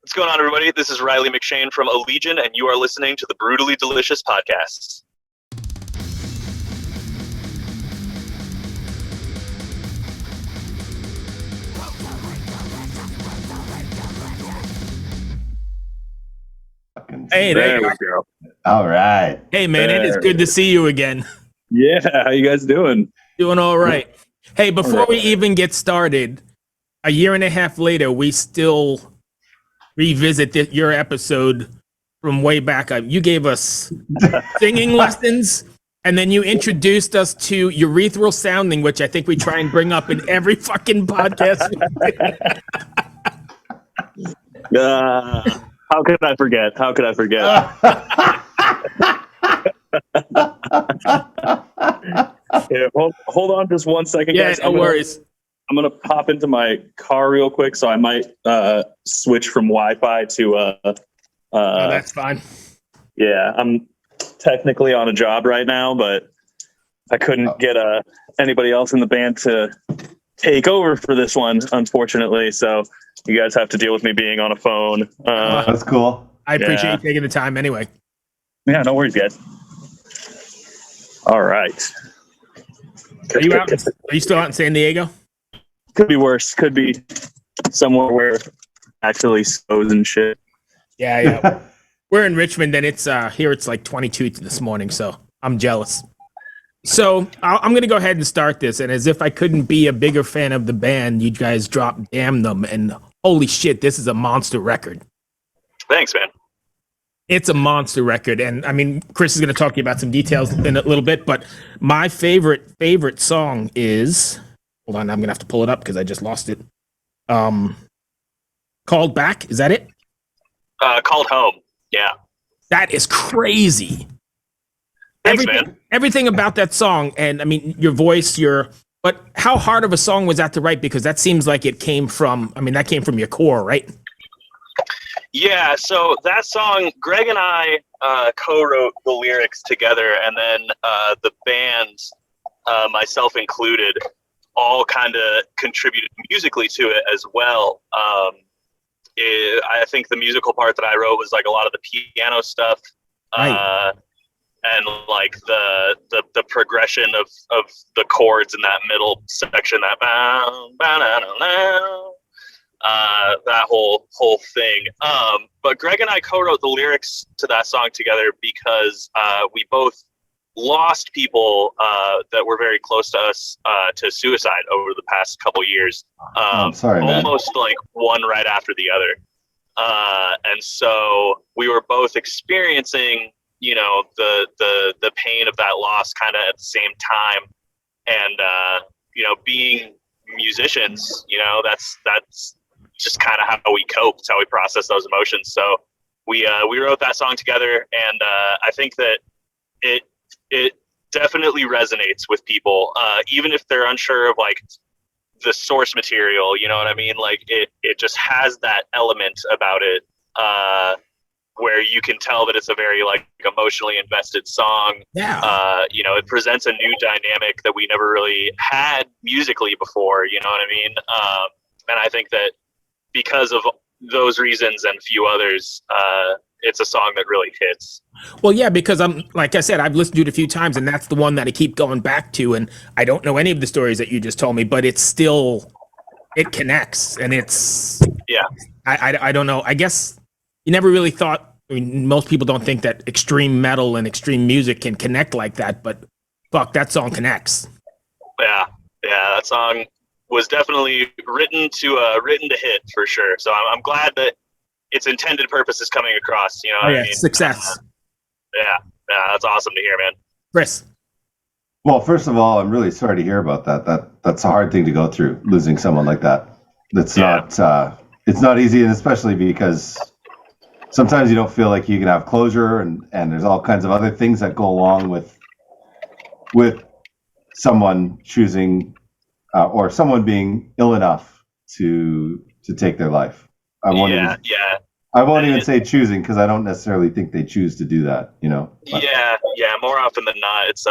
What's going on, everybody? This is Riley McShane from Allegaeon, and you are listening to the Brutally Delicious Podcast. Hey, there we go. All right. Hey, man, it is good to see you again. Yeah, how you guys doing? Doing all right. Hey, before we even get started, a year and a half later, we still revisit your episode from way back. You gave us singing lessons, and then you introduced us to urethral sounding, which I think we try and bring up in every fucking podcast. How could I forget? Yeah, hold on just one second, guys. No worries. I'm going to pop into my car real quick, so I might switch from Wi-Fi to... that's fine. Yeah, I'm technically on a job right now, but I couldn't get anybody else in the band to take over for this one, unfortunately. So you guys have to deal with me being on a phone. That's cool. I appreciate you taking the time anyway. Yeah, no worries, guys. All right. Are you still out in San Diego? Could be worse. Could be somewhere where it actually snows and shit. Yeah. We're in Richmond, and it's here. It's like 22 this morning, so I'm jealous. So I'm going to go ahead and start this, and as if I couldn't be a bigger fan of the band, you guys dropped Damnum, and holy shit, this is a monster record. Thanks, man. It's a monster record, and I mean, Chris is going to talk to you about some details in a little bit, but my favorite song is, hold on, I'm going to have to pull it up because I just lost it. Called Back, is that it? Called Home, yeah. That is crazy. Thanks, man. Everything about that song, and I mean, your voice, but how hard of a song was that to write? Because that seems like that came from your core, right? Yeah, so that song, Greg and I co-wrote the lyrics together, and then the band, myself included, all kind of contributed musically to it as well. I think the musical part that I wrote was like a lot of the piano stuff, right. And like the progression of the chords in that middle section, that that whole thing. But Greg and I co-wrote the lyrics to that song together because we both lost people that were very close to us to suicide over the past couple years. I'm sorry, man. Almost like one right after the other. And so we were both experiencing, the pain of that loss kind of at the same time. And, being musicians, that's just kind of how we cope. It's how we process those emotions. So we wrote that song together, and I think that it definitely resonates with people, even if they're unsure of like the source material. You know what I mean? Like it just has that element about it where you can tell that it's a very like emotionally invested song. Yeah. It presents a new dynamic that we never really had musically before. You know what I mean? And I think that because of those reasons and a few others, it's a song that really hits. Well, yeah, because like I said, I've listened to it a few times, and that's the one that I keep going back to. And I don't know any of the stories that you just told me, but it connects, and it's, yeah. I don't know. I guess you never really thought. I mean, most people don't think that extreme metal and extreme music can connect like that, but fuck, that song connects. Yeah, that song was definitely written to hit for sure. So I'm glad that its intended purpose is coming across. You know what I mean? Success. Yeah, that's awesome to hear, man. Chris. Well, first of all, I'm really sorry to hear about that. That's a hard thing to go through, losing someone like that. It's not easy, and especially because sometimes you don't feel like you can have closure, and there's all kinds of other things that go along with someone choosing or someone being ill enough to take their life. I won't even say choosing, because I don't necessarily think they choose to do that, But. Yeah. More often than not, it's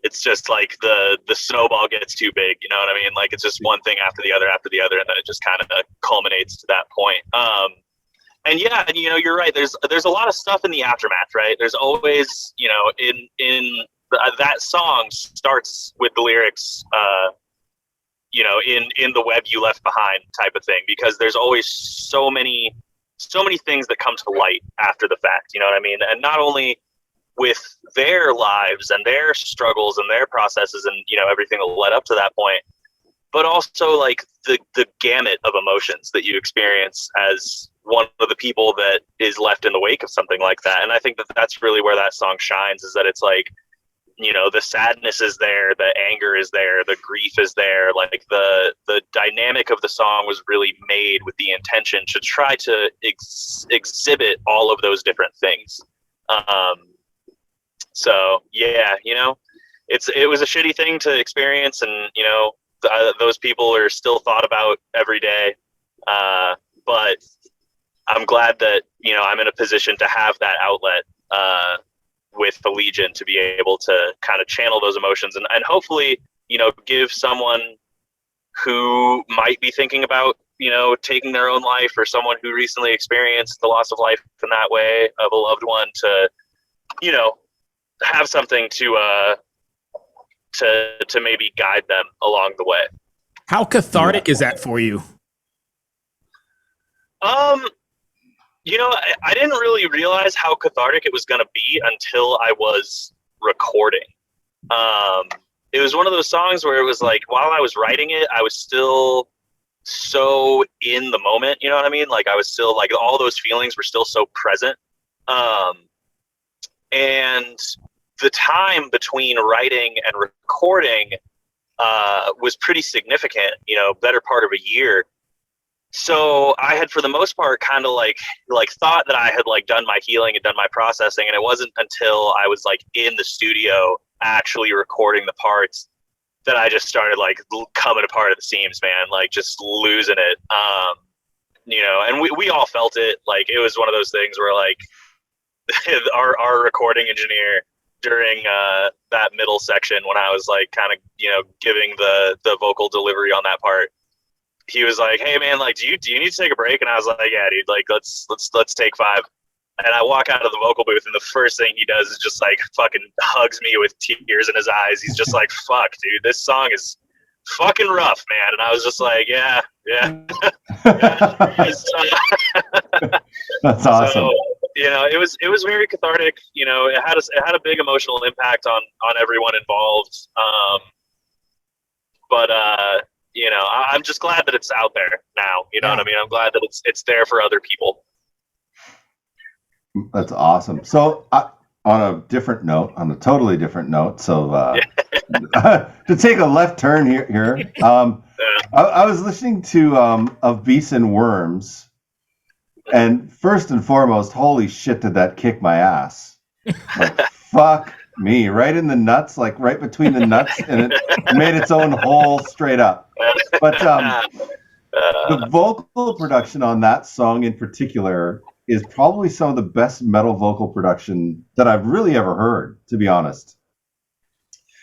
it's just like the snowball gets too big, you know what I mean? Like it's just one thing after the other, and then it just kind of culminates to that point. And yeah, and you're right. There's a lot of stuff in the aftermath, right? There's always, that song starts with the lyrics, in the web you left behind type of thing, because there's always so many things that come to light after the fact, you know what I mean? And not only with their lives and their struggles and their processes and, everything that led up to that point, but also like the gamut of emotions that you experience as one of the people that is left in the wake of something like that. And I think that that's really where that song shines, is that it's like, the sadness is there, the anger is there, the grief is there. Like the dynamic of the song was really made with the intention to try to exhibit all of those different things. So yeah, it was a shitty thing to experience, and those people are still thought about every day. But I'm glad that I'm in a position to have that outlet with the Legion, to be able to kind of channel those emotions and hopefully give someone who might be thinking about taking their own life, or someone who recently experienced the loss of life in that way of a loved one, to have something to maybe guide them along the way. How cathartic is that for you? I didn't really realize how cathartic it was going to be until I was recording. It was one of those songs where it was like, while I was writing it, I was still so in the moment, you know what I mean? Like I was still like, all those feelings were still so present. And the time between writing and recording was pretty significant, better part of a year. So I had, for the most part, kind of like thought that I had like done my healing and done my processing, and it wasn't until I was like in the studio actually recording the parts that I just started like coming apart at the seams, man, like just losing it. And we all felt it. Like it was one of those things where like our recording engineer during that middle section, when I was like kind of giving the vocal delivery on that part, he was like, "Hey man, like, do you need to take a break?" And I was like, "Yeah, dude, like, let's take 5." And I walk out of the vocal booth, and the first thing he does is just like fucking hugs me with tears in his eyes. He's just like, "Fuck, dude, this song is fucking rough, man." And I was just like, "Yeah." That's awesome. So, it was very cathartic. It had a big emotional impact on everyone involved. But I'm just glad that it's out there now. You know what I mean? I'm glad that it's there for other people. That's awesome. So on a totally different note, so to take a left turn here, I was listening to Of Beasts and Worms, and first and foremost, holy shit, did that kick my ass. Like, fuck me, right in the nuts, like right between the nuts, and it made its own hole straight up. But the vocal production on that song in particular is probably some of the best metal vocal production that I've really ever heard, to be honest.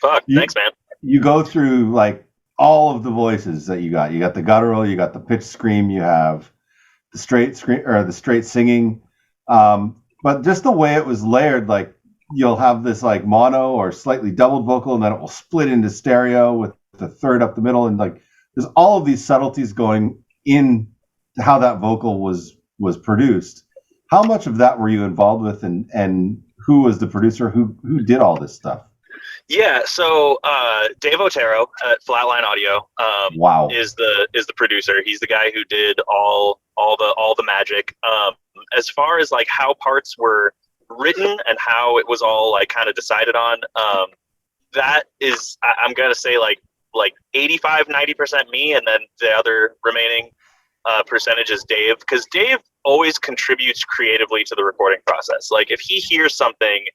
Thanks, man. You go through like all of the voices that you got. You got the guttural, you got the pitch scream, you have the straight scream or the straight singing. But just the way it was layered, like you'll have this like mono or slightly doubled vocal, and then it will split into stereo with the third up the middle, and like there's all of these subtleties going in to how that vocal was produced. How much of that were you involved with, and who was the producer? Who did all this stuff? Yeah, so Dave Otero at Flatline Audio is the producer. He's the guy who did all the magic. As far as like how parts were written and how it was all like kind of decided on, that is, I'm gonna say like 85-90% me, and then the other remaining percentage is Dave, because Dave always contributes creatively to the recording process. Like if he hears something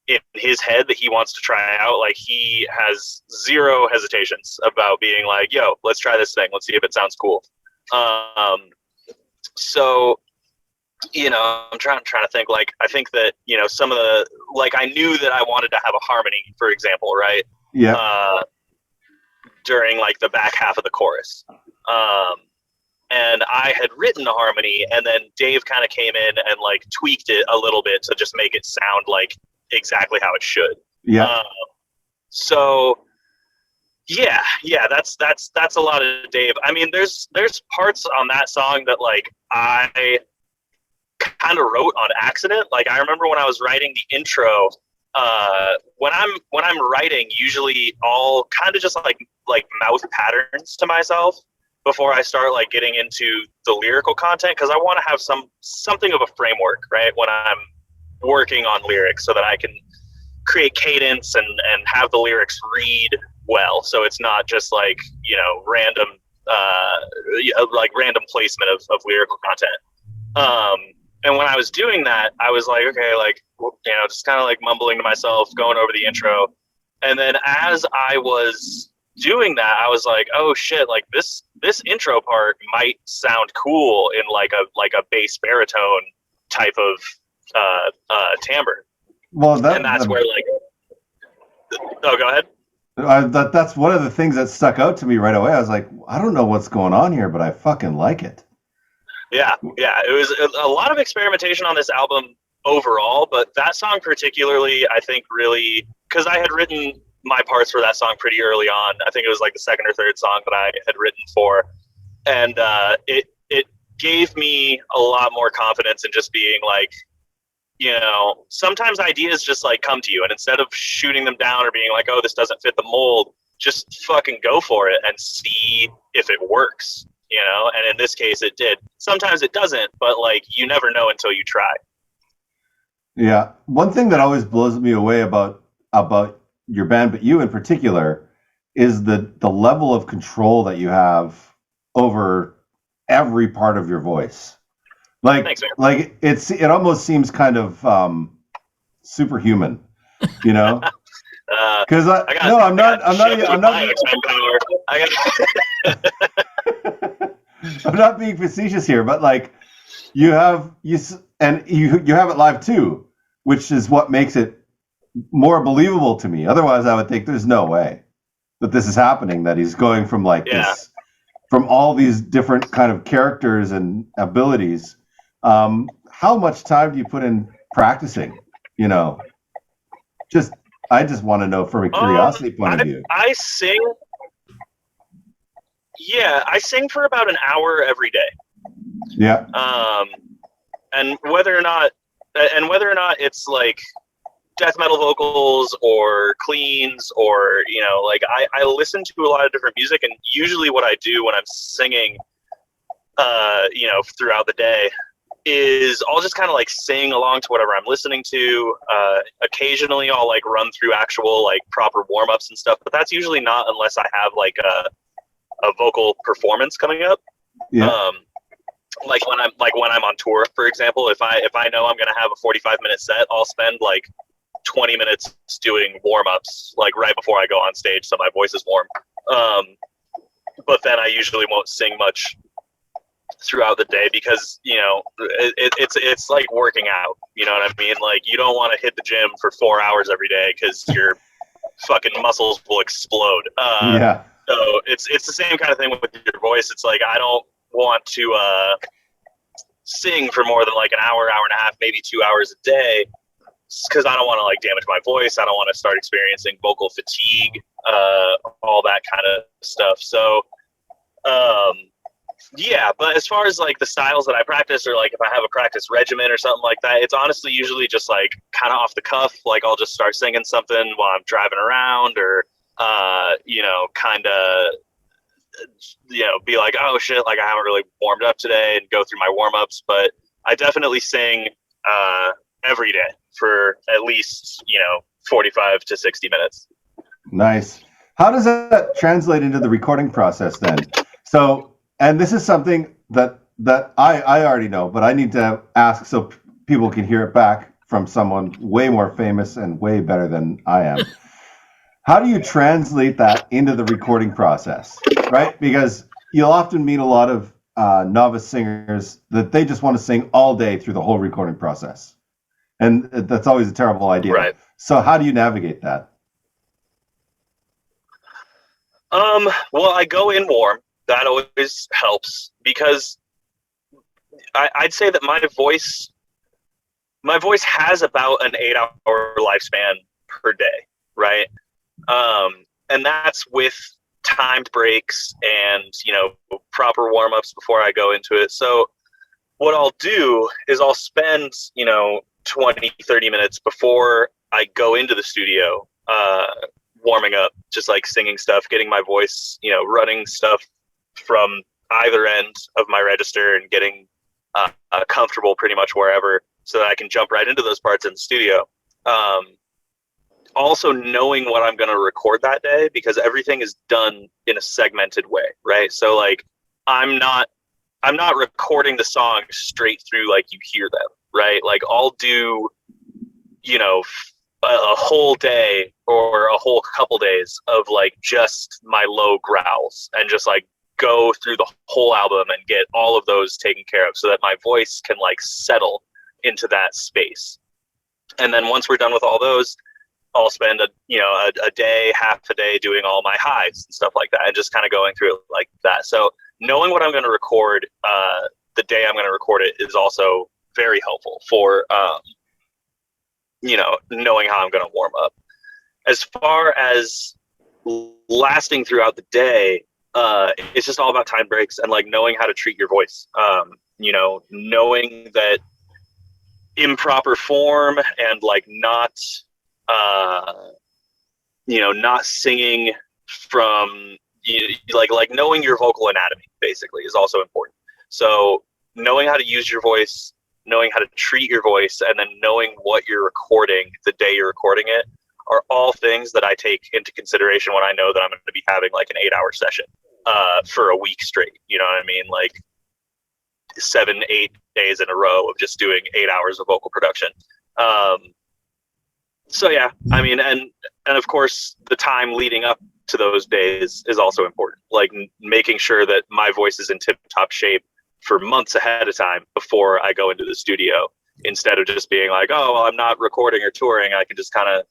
in his head that he wants to try out, like he has zero hesitations about being like, "Yo, let's try this thing. Let's see if it sounds cool." So I'm trying to think. Like I think that some of the, like, I knew that I wanted to have a harmony, for example, right? during like the back half of the chorus. And I had written the harmony, and then Dave kind of came in and like tweaked it a little bit to just make it sound like exactly how it should. Yeah. So yeah, that's a lot of Dave. I mean, there's parts on that song that like I kind of wrote on accident. Like I remember when I was writing the intro, when I'm writing, usually I'll kind of just like mouth patterns to myself before I start like getting into the lyrical content, because I want to have something of a framework, right, when I'm working on lyrics, so that I can create cadence and have the lyrics read well, so it's not just like, you know, random placement of lyrical content. And when I was doing that, I was like, okay, like, you know, just kind of like mumbling to myself, going over the intro. And then as I was doing that, I was like, oh shit, like this intro part might sound cool in like a bass baritone type of timbre. Well, that's where like, oh, go ahead. That's one of the things that stuck out to me right away. I was like, I don't know what's going on here, but I fucking like it. Yeah. It was a lot of experimentation on this album overall, but that song particularly, I think really, because I had written my parts for that song pretty early on. I think it was like the second or third song that I had written for. And it gave me a lot more confidence in just being like, you know, sometimes ideas just like come to you, and instead of shooting them down or being like, oh, this doesn't fit the mold, just fucking go for it and see if it works, you know? And in this case, it did. Sometimes it doesn't, but like, you never know until you try. Yeah. One thing that always blows me away about your band, but you in particular, is the level of control that you have over every part of your voice. Like, thanks, like it almost seems kind of superhuman, you know? Because I'm not I'm not being facetious here, but like you have it live too, which is what makes it more believable to me. Otherwise, I would think there's no way that this is happening, that he's going from like this, from all these different kind of characters and abilities. How much time do you put in practicing? You know, I just want to know from a curiosity point of view. I sing. Yeah, I sing for about an hour every day. Yeah. And whether or not it's like death metal vocals or cleans, or, you know, like I listen to a lot of different music, and usually what I do when I'm singing, you know, throughout the day is I'll just kind of like sing along to whatever I'm listening to. Occasionally I'll like run through actual like proper warm-ups and stuff, but that's usually not unless I have like a vocal performance coming up. Yeah. Like when I'm on tour, for example, if I know I'm gonna have a 45-minute set, I'll spend like 20 minutes doing warm-ups like right before I go on stage, so my voice is warm. But then I usually won't sing much throughout the day, because, you know, it's like working out, you know what I mean? Like, you don't want to hit the gym for 4 hours every day, because your fucking muscles will explode. So it's the same kind of thing with your voice. It's like, I don't want to sing for more than like an hour and a half, maybe 2 hours a day, because I don't want to like damage my voice. I don't want to start experiencing vocal fatigue, all that kind of stuff. So yeah, but as far as like the styles that I practice, or like if I have a practice regimen or something like that, it's honestly usually just like kind of off the cuff. Like I'll just start singing something while I'm driving around, or you know, kind of, you know, be like, oh shit, like I haven't really warmed up today, and go through my warm-ups. But I definitely sing every day for at least, you know, 45 to 60 minutes. Nice. How does that translate into the recording process then? So, and this is something that I already know, but I need to ask so people can hear it back from someone way more famous and way better than I am. How do you translate that into the recording process, right? Because you'll often meet a lot of novice singers that they just want to sing all day through the whole recording process. And that's always a terrible idea. Right. So how do you navigate that? Well, I go in warm. That always helps because I'd say that my voice has about an 8-hour lifespan per day, right? And that's with timed breaks and, proper warm-ups before I go into it. So what I'll do is I'll spend, 20, 30 minutes before I go into the studio, warming up, just like singing stuff, getting my voice, running stuff from either end of my register and getting comfortable pretty much wherever so that I can jump right into those parts in the studio. Also knowing what I'm going to record that day, because everything is done in a segmented way, right? So like I'm not recording the songs straight through like you hear them, right? Like I'll do, a whole day or a whole couple days of like just my low growls and just like go through the whole album and get all of those taken care of so that my voice can like settle into that space. And then once we're done with all those, I'll spend a day, half a day doing all my highs and stuff like that and just kind of going through it like that. So knowing what I'm going to record the day I'm going to record it is also very helpful for, knowing how I'm going to warm up. As far as lasting throughout the day, it's just all about time breaks and like knowing how to treat your voice. Knowing that improper form and like not singing from like knowing your vocal anatomy basically is also important. So knowing how to use your voice, knowing how to treat your voice, and then knowing what you're recording the day you're recording it are all things that I take into consideration when I know that I'm going to be having like an 8-hour session for a week straight. You know what I mean? Like 7-8 days in a row of just doing 8 hours of vocal production. So yeah, I mean, and of course the time leading up to those days is also important. Like making sure that my voice is in tip-top shape for months ahead of time before I go into the studio, instead of just being like, oh, well, I'm not recording or touring. I can just kind of,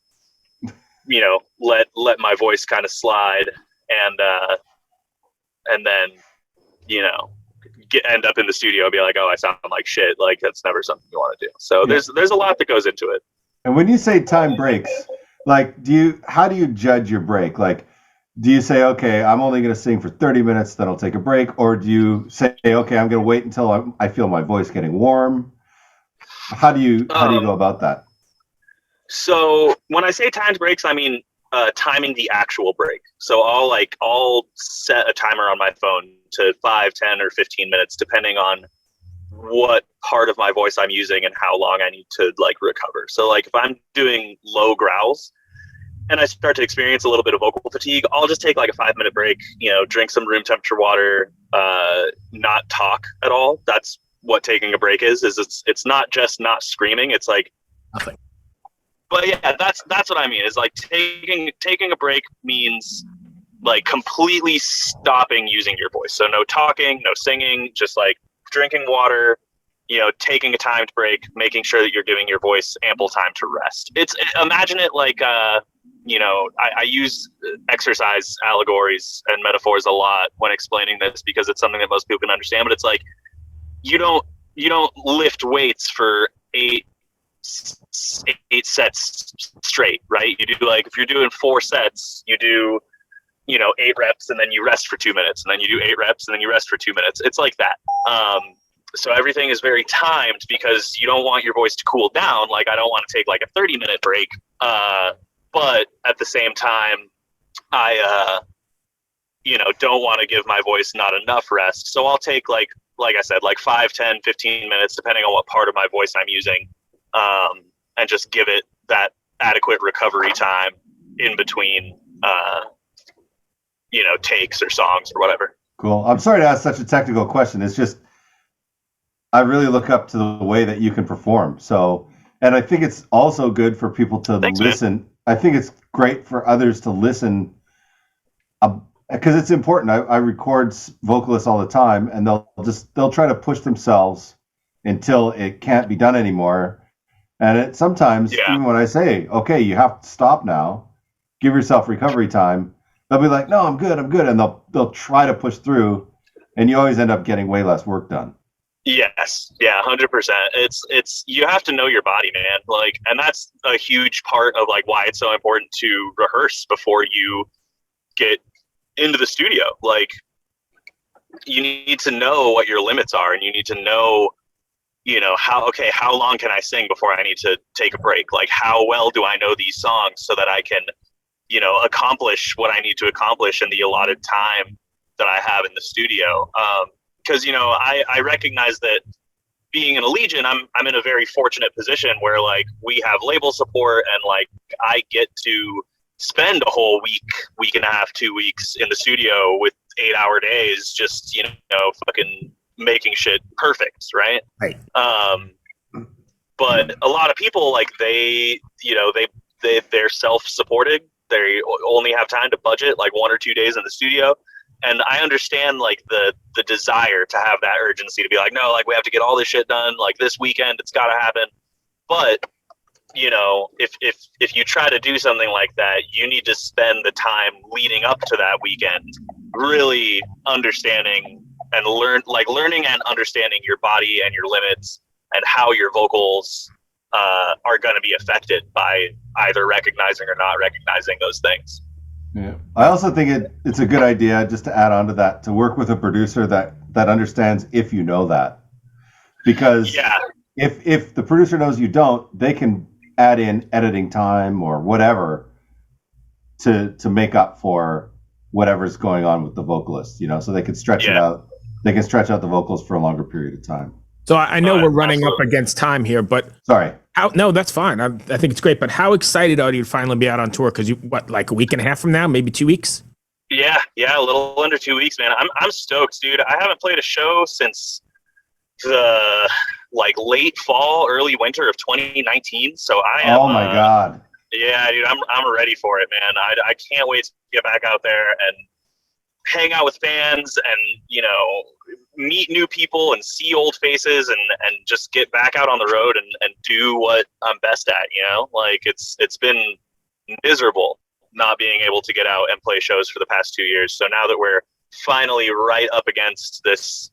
let my voice kind of slide and then, end up in the studio and be like, oh, I sound like shit. Like that's never something you want to do. So there's a lot that goes into it. And when you say time breaks, like, how do you judge your break? Like, do you say, okay, I'm only going to sing for 30 minutes, then I'll take a break? Or do you say, okay, I'm going to wait until I feel my voice getting warm? How do you go about that? So when I say timed breaks, I mean timing the actual break. So I'll set a timer on my phone to 5, 10, or 15 minutes, depending on what part of my voice I'm using and how long I need to like recover. So like if I'm doing low growls and I start to experience a little bit of vocal fatigue, I'll just take like a 5-minute break, drink some room temperature water, not talk at all. That's what taking a break is it's not just not screaming. It's like nothing. But yeah, that's what I mean. Is like taking a break means like completely stopping using your voice. So no talking, no singing, just like drinking water, taking a timed break, making sure that you're giving your voice ample time to rest. Imagine it like, I use exercise allegories and metaphors a lot when explaining this because it's something that most people can understand, but it's like, you don't lift weights for eight sets straight, right? You do like, if you're doing 4 sets, you do, 8 reps and then you rest for 2 minutes and then you do 8 reps and then you rest for 2 minutes. It's like that. So everything is very timed because you don't want your voice to cool down. Like I don't want to take like a 30-minute break. But at the same time, I, don't want to give my voice not enough rest. So I'll take like I said, like 5, 10, 15 minutes, depending on what part of my voice I'm using, and just give it that adequate recovery time in between, takes or songs or whatever. Cool. I'm sorry to ask such a technical question. It's just, I really look up to the way that you can perform. So, and I think it's also good for people to listen. Man. I think it's great for others to listen because it's important. I record vocalists all the time and they'll try to push themselves until it can't be done anymore. And sometimes even when I say, okay, you have to stop now, give yourself recovery time, they'll be like, no, I'm good, and they'll try to push through, and you always end up getting way less work done. Yes, yeah, 100%. It's you have to know your body, man. Like, and that's a huge part of like why it's so important to rehearse before you get into the studio. Like, you need to know what your limits are, and you need to know, how long can I sing before I need to take a break? Like, how well do I know these songs so that I can, accomplish what I need to accomplish in the allotted time that I have in the studio. Because I recognize that being in Allegaeon, I'm in a very fortunate position where like we have label support, and like I get to spend a whole week and a half, 2 weeks in the studio with 8-hour days, just fucking making shit perfect, right? Right. But a lot of people, like, they're self-supported. They only have time to budget like 1 or 2 days in the studio. And I understand like the desire to have that urgency to be like, no, like we have to get all this shit done like this weekend. It's got to happen. But if you try to do something like that, you need to spend the time leading up to that weekend really understanding and learning and understanding your body and your limits and how your vocals are going to be affected by either recognizing or not recognizing those things. Yeah, I also think it's a good idea, just to add on to that, to work with a producer that understands if you know that, because if the producer knows you don't, they can add in editing time or whatever to make up for whatever's going on with the vocalist, so they can stretch it out. They can stretch out the vocals for a longer period of time. So I know we're running up against time here, but sorry. No, that's fine. I think it's great. But how excited are you to finally be out on tour? Because like a week and a half from now, maybe 2 weeks? Yeah, a little under 2 weeks, man. I'm stoked, dude. I haven't played a show since the like late fall, early winter of 2019. So I am. Oh my god. Yeah, dude, I'm ready for it, man. I can't wait to get back out there and hang out with fans and meet new people and see old faces and just get back out on the road and do what I'm best at. Like it's been miserable not being able to get out and play shows for the past 2 years. So now that we're finally right up against this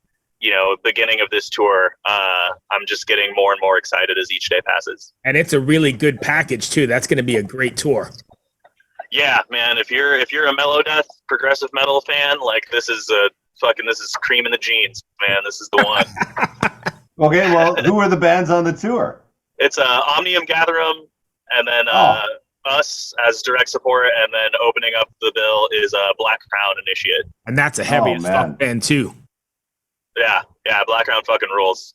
beginning of this tour, I'm just getting more and more excited as each day passes. And it's a really good package too. That's going to be a great tour. Yeah, man. If you're a mellow death progressive metal fan, like this is cream in the jeans, man. This is the one. Okay, well, who are the bands on the tour? It's Omnium Gatherum, and then us as direct support, and then opening up the bill is Black Crown Initiate. And that's a heavy as fuck band too. Yeah, Black Crown fucking rules.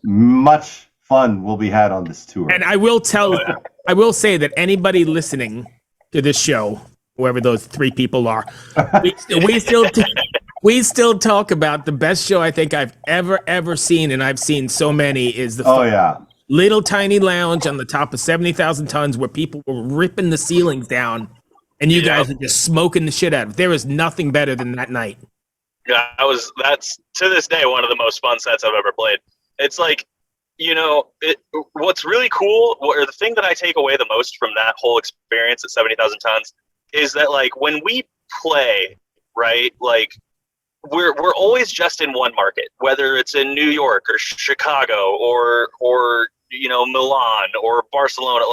Much fun will be had on this tour. And I will say that anybody listening to this show, whoever those 3 people are, we still talk about the best show I think I've ever seen, and I've seen so many, is the little tiny lounge on the top of 70,000 tons where people were ripping the ceilings down, and you guys are just smoking the shit out of it. There is nothing better than that night. Yeah, that's to this day one of the most fun sets I've ever played. It's like, what's really cool, or the thing that I take away the most from that whole experience at 70,000 tons is that like when we play, right, like we're always just in one market, whether it's in New York or Chicago or Milan or Barcelona,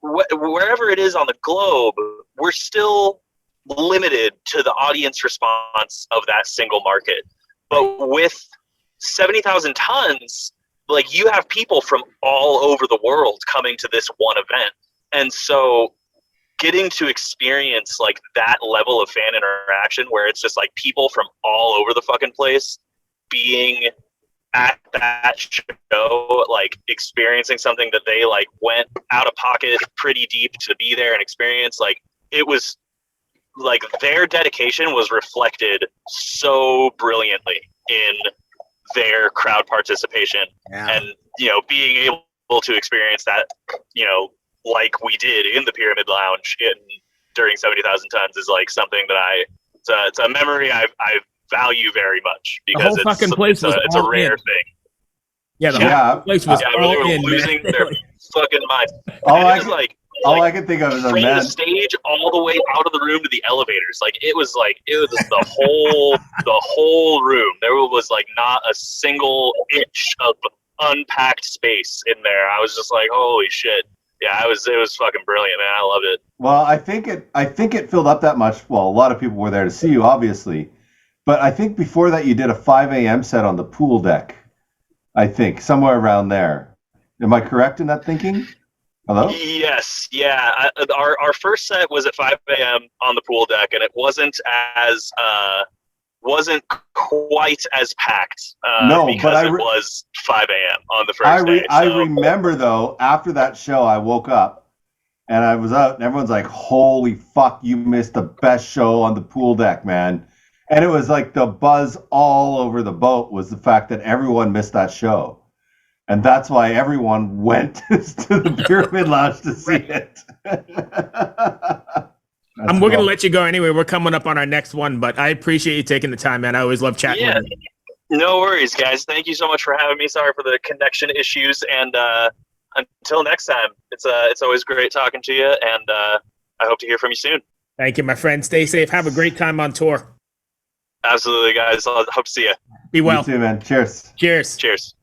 wherever it is on the globe, we're still limited to the audience response of that single market. But with 70,000 tons, like you have people from all over the world coming to this one event. And so getting to experience like that level of fan interaction where it's just like people from all over the fucking place being at that show, like experiencing something that they like went out of pocket pretty deep to be there and experience, like it was like their dedication was reflected so brilliantly in their crowd participation. And being able to experience that like we did in the Pyramid Lounge during 70,000 tons is like something that it's a memory I value very much, because the whole fucking place it's a rare thing. Yeah, the whole place was all they were in, losing their fucking minds. All I all I can think of is a from man. the stage all the way out of the room to the elevators. It was the whole room. There was like not a single inch of unpacked space in there. I was just like, holy shit. Yeah, it was fucking brilliant, man. I loved it. Well, I think it filled up that much. Well, a lot of people were there to see you, obviously, but I think before that you did a 5 a.m. set on the pool deck. I think somewhere around there. Am I correct in that thinking? Hello? Yes, yeah. Our first set was at 5 a.m. on the pool deck, and it wasn't quite as packed because it was 5 a.m. on the first day. I remember though, after that show, I woke up and I was out, and everyone's like, "Holy fuck, you missed the best show on the pool deck, man!" And it was like the buzz all over the boat was the fact that everyone missed that show. And that's why everyone went to the Pyramid Lounge to see it. We're going to let you go anyway. We're coming up on our next one, but I appreciate you taking the time, man. I always love chatting with you. No worries, guys. Thank you so much for having me. Sorry for the connection issues. And until next time, it's always great talking to you, and I hope to hear from you soon. Thank you, my friend. Stay safe. Have a great time on tour. Absolutely, guys. I hope to see you. Be well. You too, man. Cheers. Cheers. Cheers.